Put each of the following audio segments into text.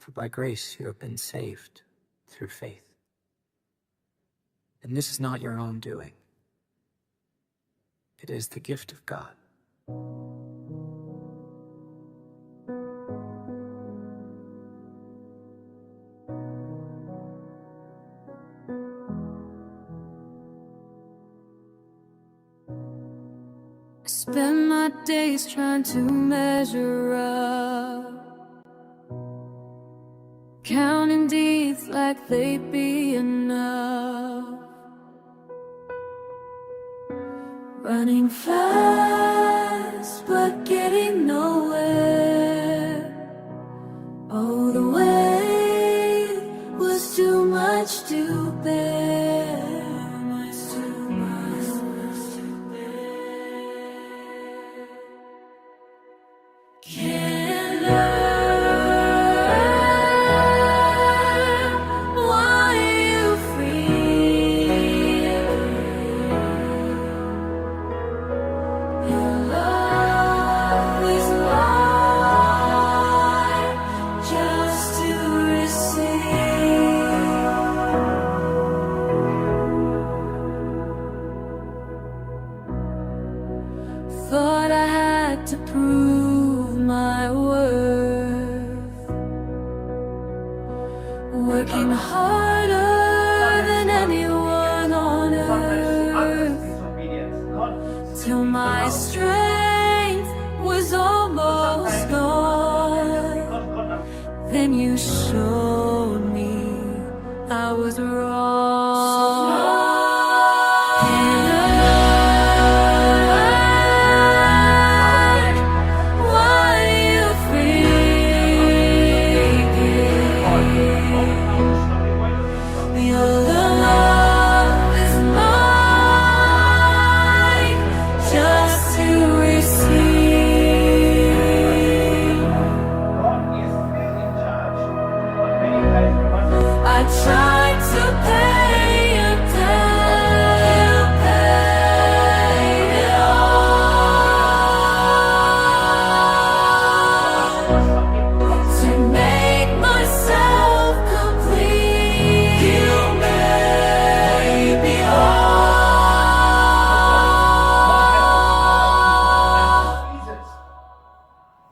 For by grace you have been saved through faith. And this is not your own doing. It is the gift of God. I spend my days trying to measure up, counting deeds like they'd be enough, running fast but getting nowhere. Oh, the weight was too much to bear. Thought I had to prove my worth, working harder than anyone on earth, till my strength was almost gone. Then you showed me I was wrong.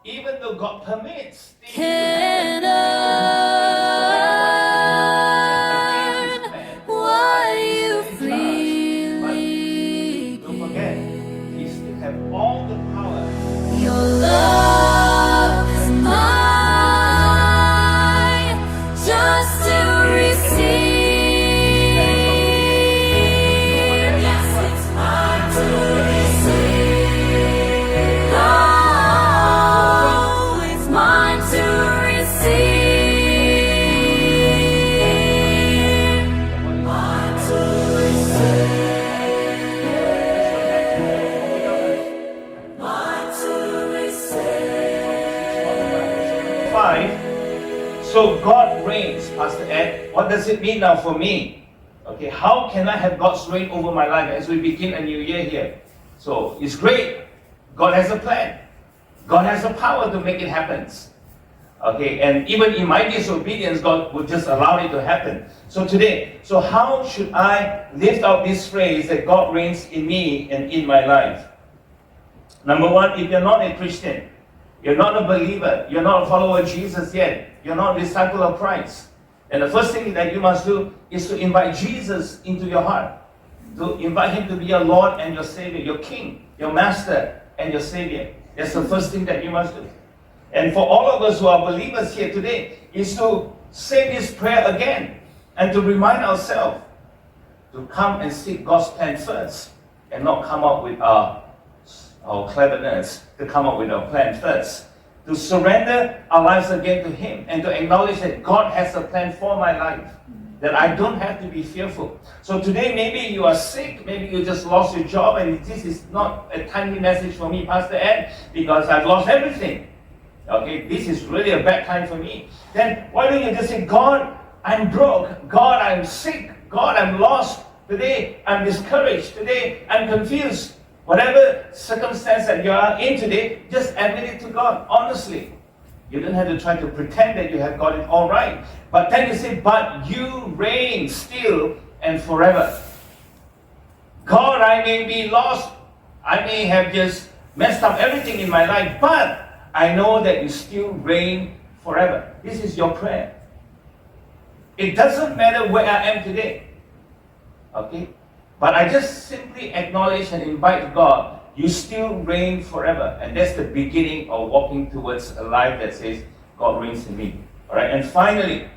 Even though God permits, Can earn what you freely don't forget, He still have all the power. Your love is mine, just to receive. Yes, it's mine to receive. Oh, it's mine to receive. Mine to receive. Mine to receive. 5. So God reigns, Pastor Ed. What does it mean now for me? Okay, how can I have God's reign over my life as we begin a new year here? So it's great. God has a plan. God has the power to make it happen. Okay, and even in my disobedience, God would just allow it to happen. So today, so how should I lift out this phrase that God reigns in me and in my life? Number one, if you're not a Christian, you're not a believer, you're not a follower of Jesus yet, you're not a disciple of Christ, and the first thing that you must do is to invite Jesus into your heart, to invite Him to be your Lord and your Savior, your King, your Master and your Savior. That's the first thing that you must do. And for all of us who are believers here today, is to say this prayer again and to remind ourselves to come and seek God's plan first and not come up with our cleverness, to come up with our plan first. To surrender our lives again to Him and to acknowledge that God has a plan for my life, that I don't have to be fearful. So today maybe you are sick, maybe you just lost your job, and this is not a timely message for me, Pastor Ed, because I've lost everything. Okay, this is really a bad time for me. Then why don't you just say, God, I'm broke. God, I'm sick. God, I'm lost. Today, I'm discouraged. Today, I'm confused. Whatever circumstance that you are in today, just admit it to God, honestly. You don't have to try to pretend that you have got it all right. But then you say, but you reign still and forever. God, I may be lost. I may have just messed up everything in my life, but I know that you still reign forever. This is your prayer. It doesn't matter where I am today. Okay? But I just simply acknowledge and invite God, you still reign forever. And that's the beginning of walking towards a life that says, God reigns in me. Alright, and finally,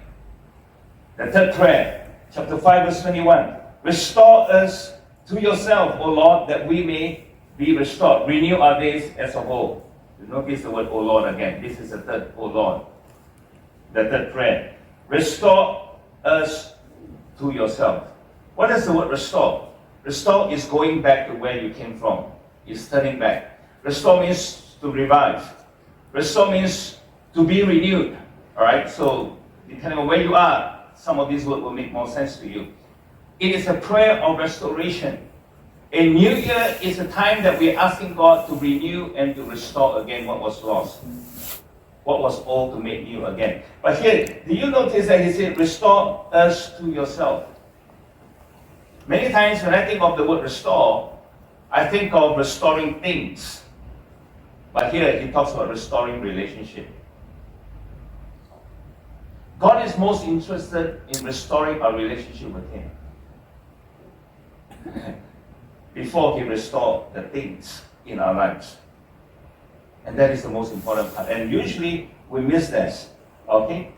the third prayer, chapter 5, verse 21. Restore us to yourself, O Lord, that we may be restored. Renew our days as a whole. You notice the word O Lord again. This is the third O Lord. The third prayer. Restore us to yourself. What is the word restore? Restore is going back to where you came from. It's turning back. Restore means to revive. Restore means to be renewed. Alright, so depending on where you are, some of these words will make more sense to you. It is a prayer of restoration. A new year is a time that we're asking God to renew and to restore again what was lost. What was old to make new again. But here, do you notice that he said, restore us to yourself? Many times when I think of the word restore, I think of restoring things. But here he talks about restoring relationship. God is most interested in restoring our relationship with him before he restores the things in our lives. And that is the most important part. And usually we miss this. Okay?